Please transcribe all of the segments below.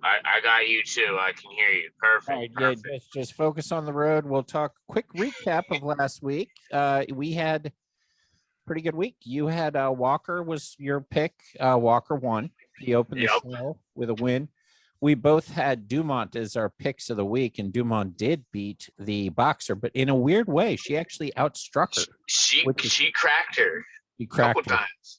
I got you too. I can hear you. All Perfect. right, yeah, Perfect. just focus on the road. We'll talk quick recap of last week. We had pretty good week. You had Walker was your pick. Walker won. He opened the Yep. show with a win. We both had Dumont as our picks of the week, and Dumont did beat the boxer, but in a weird way, she actually outstruck her. She cracked her She a couple cracked her. times.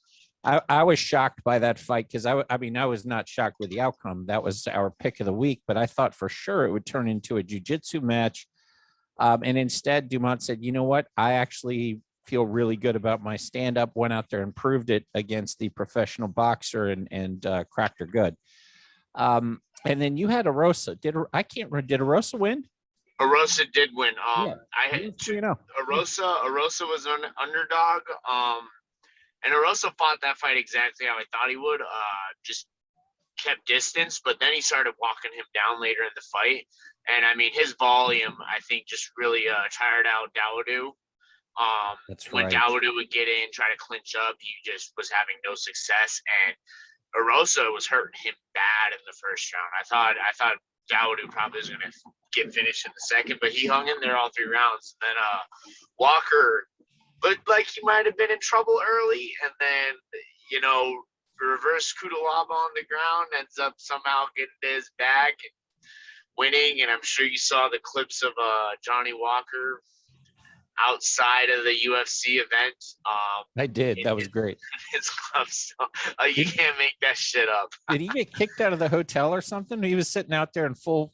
I was shocked by that fight because I mean I was not shocked with the outcome. That was our pick of the week, but I thought for sure it would turn into a jiu-jitsu match. And instead, Dumont said, "You know what? I actually feel really good about my stand-up. Went out there and proved it against the professional boxer and cracked her good." And then you had Arosa. Did Arosa win? Arosa did win. Yeah, I he had was 3-0. Arosa was an underdog. And Arosa fought that fight exactly how I thought he would. Just kept distance, but then he started walking him down later in the fight. And I mean, his volume, I think, just really tired out Dawodu. That's When right. Dawodu would get in, try to clinch up, he just was having no success. And Arosa was hurting him bad in the first round. I thought Dawodu probably was going to get finished in the second, but he hung in there all 3 rounds. And then Walker looked like he might have been in trouble early, and then reverse Kudalaba on the ground, ends up somehow getting to his back and winning. And I'm sure you saw the clips of Johnny Walker outside of the UFC event. I did. In That was great. his gloves. You can't make that shit up. Did he get kicked out of the hotel or something? He was sitting out there in full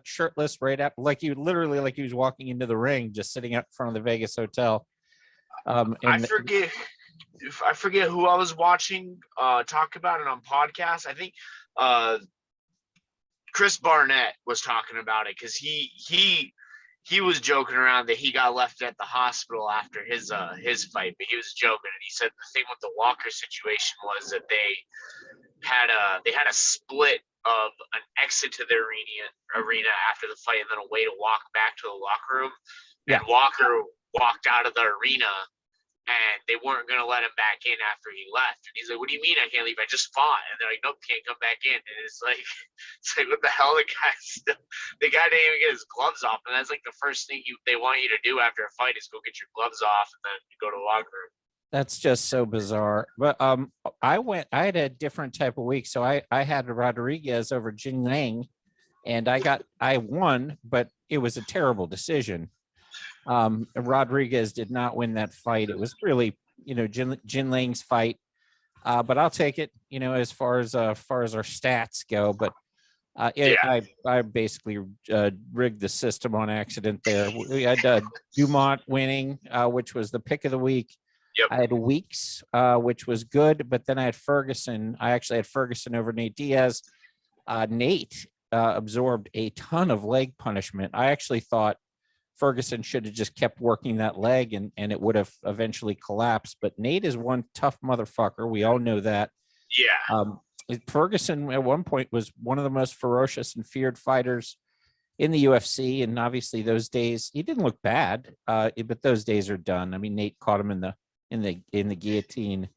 shirtless right after, like he was walking into the ring, just sitting out in front of the Vegas hotel. I forget who I was watching talk about it on podcast. I think Chris Barnett was talking about it because he was joking around that he got left at the hospital after his fight, but he was joking, and he said the thing with the Walker situation was that they had a split of an exit to the arena after the fight, and then a way to walk back to the locker room. And Walker walked out of the arena, and they weren't going to let him back in after he left. And he's like, "What do you mean I can't leave? I just fought." And they're like, "Nope, can't come back in." And it's like what the hell? The guy didn't even get his gloves off, and that's like the first thing they want you to do after a fight is go get your gloves off and then go to the locker room. That's just so bizarre. But I had a different type of week. So I had Rodriguez over Jin Lang, and I won, but it was a terrible decision. Rodriguez did not win that fight. It was really, Jin Lang's fight. But I'll take it, as far as our stats go. But I basically rigged the system on accident there. We had Dumont winning, which was the pick of the week. Yep. I had Weeks, which was good, but then I had Ferguson. I actually had Ferguson over Nate Diaz. Nate absorbed a ton of leg punishment. I actually thought Ferguson should have just kept working that leg and it would have eventually collapsed. But Nate is one tough motherfucker. We all know that. Yeah. Ferguson at one point was one of the most ferocious and feared fighters in the UFC. And obviously those days, he didn't look bad, but those days are done. I mean, Nate caught him in the guillotine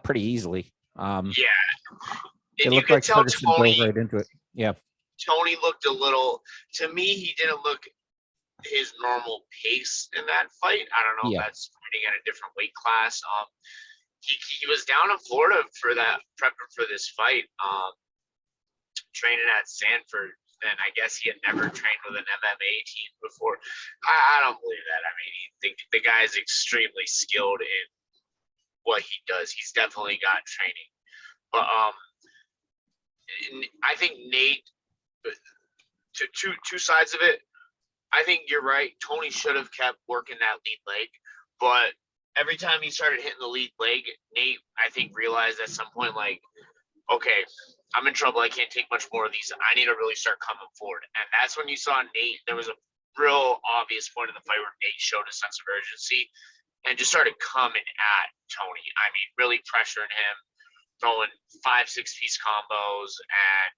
pretty easily. It looked like Ferguson dove right into it. Yeah. Tony looked a little, to me, he didn't look his normal pace in that fight. I don't know if that's fighting at a different weight class. He was down in Florida for that, prepping for this fight, training at Sanford, and I guess he had never trained with an MMA team before. I don't believe that. I mean, the guy is extremely skilled in what he does. He's definitely got training, but I think Nate, to two sides of it. I think you're right. Tony should have kept working that lead leg, but every time he started hitting the lead leg, Nate, I think, realized at some point, like, okay, I'm in trouble. I can't take much more of these. I need to really start coming forward. And that's when you saw Nate. There was a real obvious point in the fight where Nate showed a sense of urgency and just started coming at Tony. I mean, really pressuring him, throwing 5-6 piece combos, and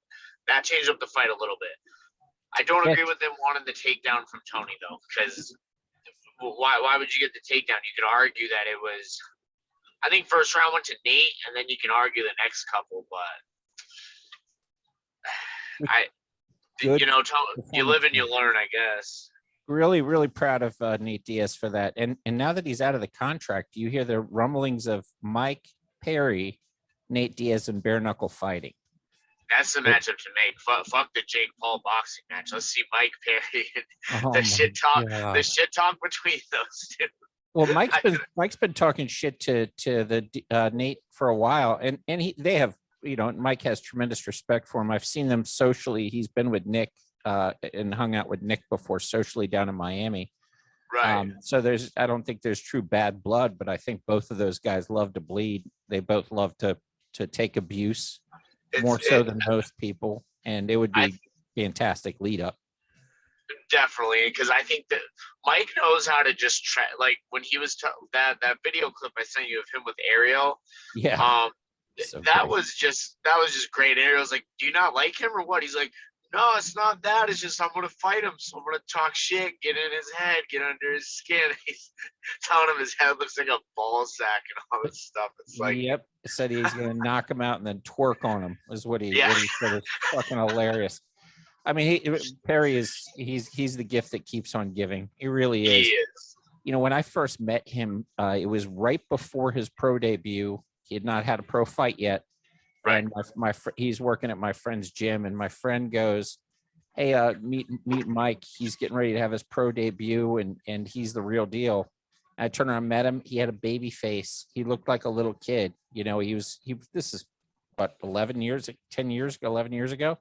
that changed up the fight a little bit. I don't agree with them wanting the takedown from Tony, though, because why would you get the takedown? You could argue that it was, I think first round went to Nate, and then you can argue the next couple, but I Good you live performance. and you learn, I guess. Really, really proud of Nate Diaz for that. And now that he's out of the contract, you hear the rumblings of Mike Perry, Nate Diaz, and bare knuckle fighting. That's the matchup to make. Fuck the Jake Paul boxing match. Let's see Mike Perry and Oh the my shit talk. God. The shit talk between those two. Well, Mike's been talking shit to the Nate for a while, and they have, Mike has tremendous respect for him. I've seen them socially. He's been with Nick and hung out with Nick before socially down in Miami. Right. So I don't think there's true bad blood, but I think both of those guys love to bleed. They both love to take abuse more so than most people, and it would be fantastic lead up. Definitely, because I think that Mike knows how to just like when he was that video clip I sent you of him with Ariel. Yeah. So that was just great. Ariel's like, "Do you not like him or what?" He's like, "No, it's not that. It's just I'm gonna fight him, so I'm gonna talk shit, get in his head, get under his skin." He's telling him his head looks like a ball sack and all this stuff. It's like, yep, said he's gonna knock him out and then twerk on him. Is what he said. It's fucking hilarious. I mean, Perry he's the gift that keeps on giving. He really is. He is. When I first met him, it was right before his pro debut. He had not had a pro fight yet. Right. And he's working at my friend's gym, and my friend goes, "Hey, meet Mike. He's getting ready to have his pro debut, and he's the real deal." And I turned around, met him. He had a baby face. He looked like a little kid. This is what 11 years ago.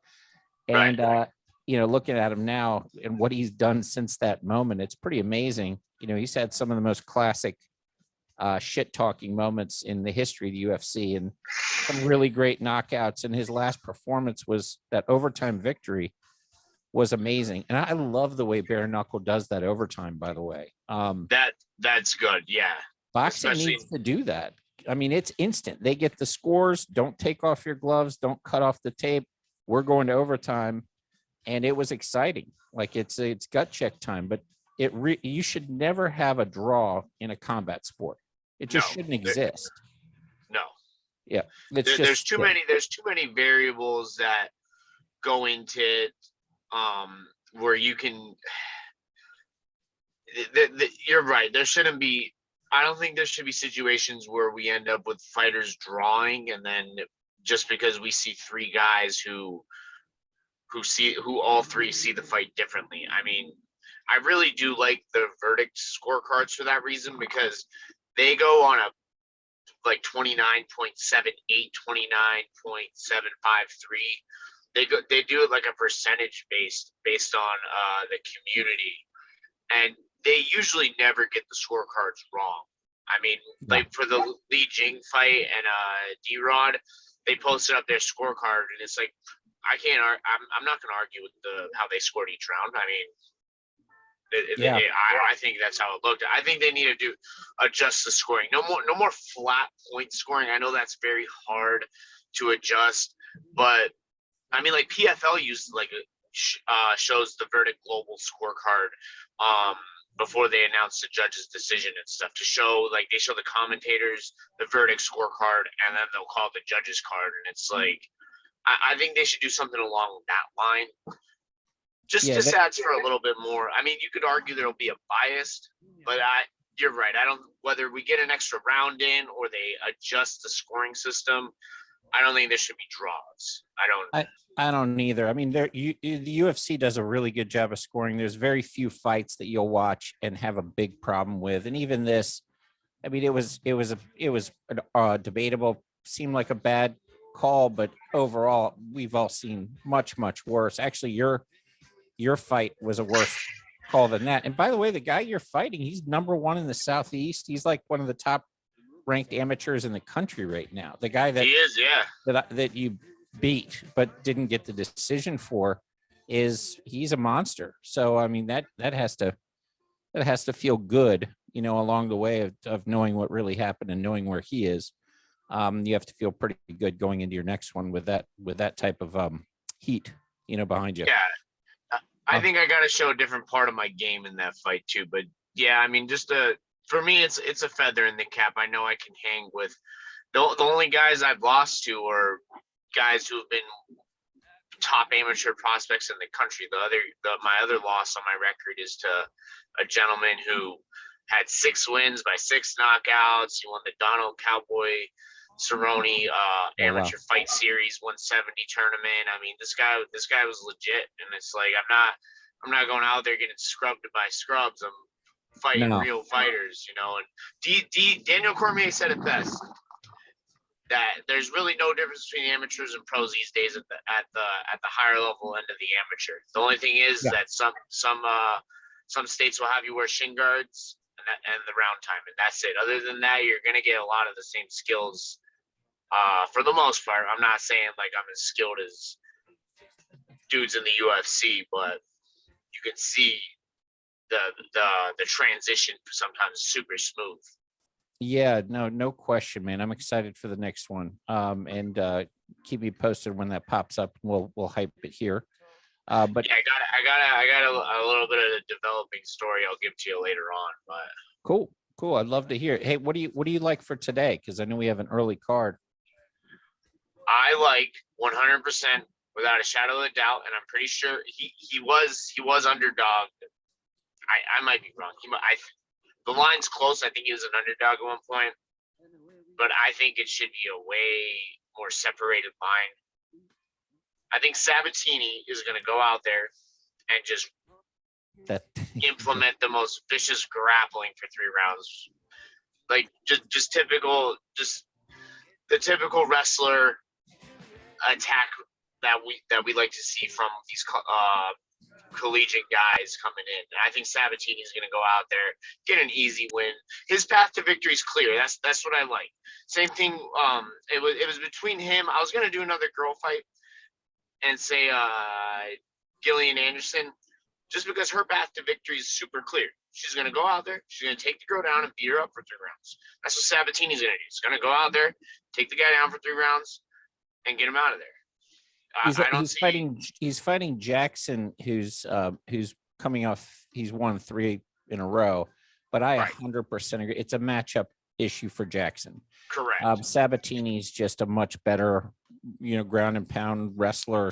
And, right. Looking at him now and what he's done since that moment, it's pretty amazing. He's had some of the most classic shit talking moments in the history of the UFC and some really great knockouts. And his last performance was that overtime victory was amazing. And I love the way bare knuckle does that overtime, by the way. That's good. Yeah. Boxing needs to do that. I mean, it's instant. They get the scores. Don't take off your gloves. Don't cut off the tape. We're going to overtime, and it was exciting. Like it's gut check time, but you should never have a draw in a combat sport. It just shouldn't exist. No. Yeah. There's too many variables that go into it, where you can. You're right. I don't think there should be situations where we end up with fighters drawing, and then just because we see three guys who all three see the fight differently. I mean, I really do like the verdict scorecards for that reason, because they go on a like 29.78, 29.753. They do it like a percentage based on the community, and they usually never get the scorecards wrong. I mean, like for the Li Jing fight and D-Rod, they posted up their scorecard, and it's like, I'm not going to argue with how they scored each round. I mean, I think that's how it looked. I think they need to adjust the scoring. No more flat point scoring. I know that's very hard to adjust, but I mean, like PFL used shows the verdict global scorecard before they announce the judge's decision and stuff, to show, like, they show the commentators the verdict scorecard, and then they'll call the judge's card, and it's like, I think they should do something along that line. Just adds for a little bit more. I mean, you could argue there'll be a bias, but you're right. I don't, whether we get an extra round in or they adjust the scoring system, I don't think there should be draws. I don't either. I mean, the UFC does a really good job of scoring. There's very few fights that you'll watch and have a big problem with. And even this, I mean, it was debatable, seemed like a bad call, but overall, we've all seen much, much worse. Actually, your fight was a worse call than that. And by the way, the guy you're fighting, he's number one in the Southeast. He's like one of the top ranked amateurs in the country right now. The guy that he is, that you beat but didn't get the decision for, he's a monster. So I mean, that has to feel good, along the way of knowing what really happened and knowing where he is. You have to feel pretty good going into your next one with that type of heat, behind you. Yeah, I think I got to show a different part of my game in that fight too. But yeah, I mean, for me, it's a feather in the cap. I know I can hang with the only guys I've lost to are guys who have been top amateur prospects in the country. My other loss on my record is to a gentleman who had 6 wins by 6 knockouts. He won the Donald Cowboy Cerrone amateur fight series 170 tournament. I mean, this guy was legit, and it's like I'm not going out there getting scrubbed by scrubs. I'm fighting real fighters, you know. And Daniel Cormier said it best, that there's really no difference between amateurs and pros these days at the higher level end of the amateur. The only thing is that some states will have you wear shin guards and the round time, and that's it. Other than that, you're gonna get a lot of the same skills. For the most part, I'm not saying like I'm as skilled as dudes in the UFC, but you can see the transition sometimes super smooth. Yeah, no question, man. I'm excited for the next one. And keep me posted when that pops up. We'll hype it here. But yeah, I got a little bit of a developing story I'll give to you later on. But cool. I'd love to hear it. Hey, what do you like for today? Because I know we have an early card. I like 100% without a shadow of a doubt, and I'm pretty sure he was underdog. I might be wrong. The line's close. I think he was an underdog at one point, but I think it should be a way more separated line. I think Sabatini is going to go out there and just implement the most vicious grappling for 3 rounds, like just the typical wrestler attack that we like to see from these collegiate guys coming in. And I think Sabatini is going to go out there, get an easy win. His path to victory is clear. That's what I like. Same thing. It was between him. I was going to do another girl fight and say Gillian Anderson, just because her path to victory is super clear. She's going to go out there. She's going to take the girl down and beat her up for 3 rounds. That's what Sabatini's going to do. He's going to go out there, take the guy down for 3 rounds, and get him out of there. He's fighting Jackson, who's coming off. He's won 3 in a row, but I 100% agree. It's a matchup issue for Jackson. Correct. Sabatini's just a much better, ground and pound wrestler /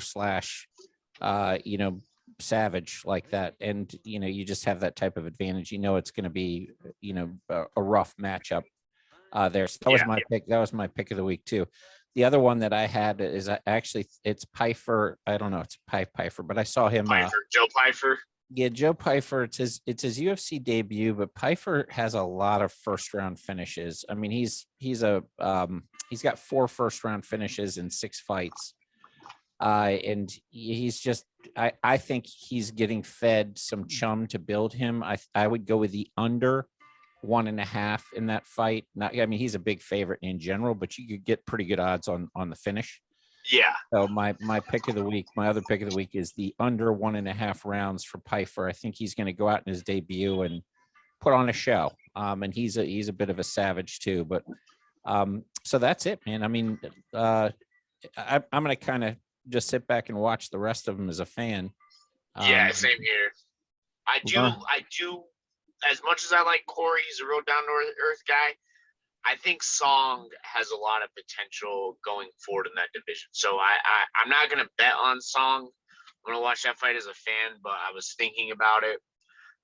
savage like that, and you just have that type of advantage. It's going to be a rough matchup there. So that was my pick. That was my pick of the week too. The other one that I had is actually it's Pyfer. I don't know, it's Pyfer, but I saw him. Joe Pyfer. Yeah, Joe Pyfer. It's his UFC debut, but Pyfer has a lot of first round finishes. I mean, he's got 4 first round finishes in 6 fights, and he's just. I think he's getting fed some chum to build him. I would go with the under 1.5 in that fight. He's a big favorite in general, but you could get pretty good odds on the finish. Yeah. So my pick of the week, my other pick of the week is the under 1.5 rounds for Pyfer. I think he's going to go out in his debut and put on a show. And he's a bit of a savage too. But so that's it, man. I mean, I'm going to kind of just sit back and watch the rest of them as a fan. Yeah, same here. I do. As much as I like Corey, he's a real down to earth guy. I think Song has a lot of potential going forward in that division. So I'm not gonna bet on Song. I'm gonna watch that fight as a fan, but I was thinking about it.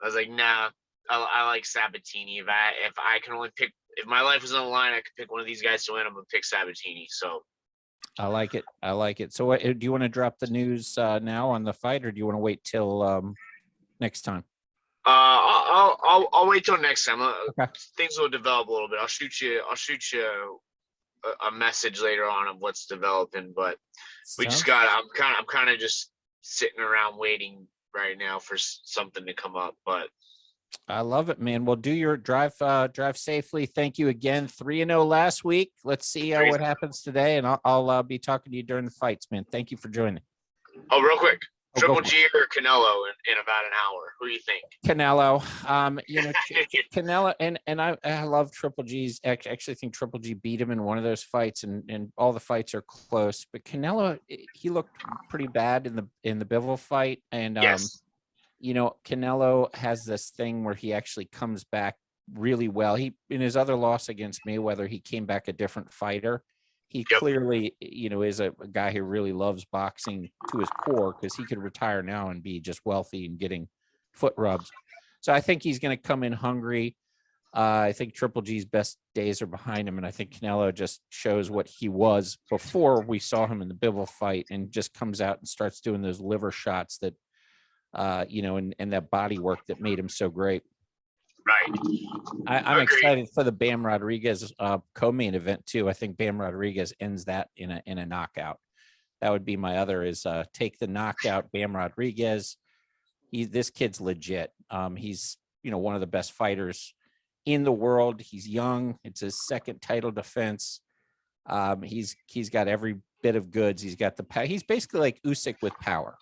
I was like, nah, I like Sabatini. If I can only pick, if my life was on the line, I could pick one of these guys to win. I'm gonna pick Sabatini. So I like it. So do you want to drop the news now on the fight, or do you want to wait till next time? I'll wait till next time. Okay. Things will develop a little bit. I'll shoot you a message later on of what's developing. But I'm kind of just sitting around waiting right now for something to come up. But I love it, man. Well, do your drive safely. Thank you again. 3-0 last week. Let's see what happens today, and I'll be talking to you during the fights, man. Thank you for joining. Oh, real quick. Triple G or Canelo in about an hour? Who do you think? Canelo. Canelo, and I love Triple G's. I actually think Triple G beat him in one of those fights, and all the fights are close. But Canelo, he looked pretty bad in the Bivol fight, and yes. Canelo has this thing where he actually comes back really well. He in his other loss against Mayweather, he came back a different fighter. he Yep. clearly, is a guy who really loves boxing to his core, because he could retire now and be just wealthy and getting foot rubs. So I think he's going to come in hungry. I think Triple G's best days are behind him, and I think Canelo just shows what he was before we saw him in the Bivol fight, and just comes out and starts doing those liver shots that, and that body work that made him so great. Right. I'm Agreed. excited for the Bam Rodriguez co-main event too. I think Bam Rodriguez ends that in a knockout. That would be my other, is take the knockout Bam Rodriguez. This kid's legit. He's one of the best fighters in the world. He's young. It's his second title defense. He's got every bit of goods. He's got the power. He's basically like Usyk with power,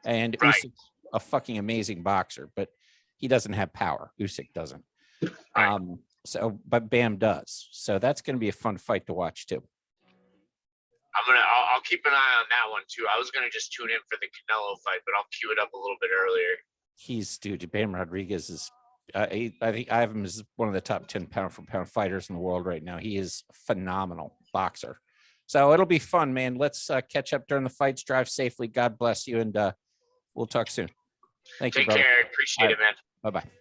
and Right. Usyk's a fucking amazing boxer, but he doesn't have power. Usyk doesn't. Right. But Bam does. So that's going to be a fun fight to watch too. I'll keep an eye on that one too. I was gonna just tune in for the Canelo fight, but I'll cue it up a little bit earlier. Bam Rodriguez is, I think I have him as one of the top 10 pound for pound fighters in the world right now. He is a phenomenal boxer. So it'll be fun, man. Let's catch up during the fights. Drive safely. God bless you. And we'll talk soon. Thank you, Take brother. care. Appreciate it, man. Bye-bye.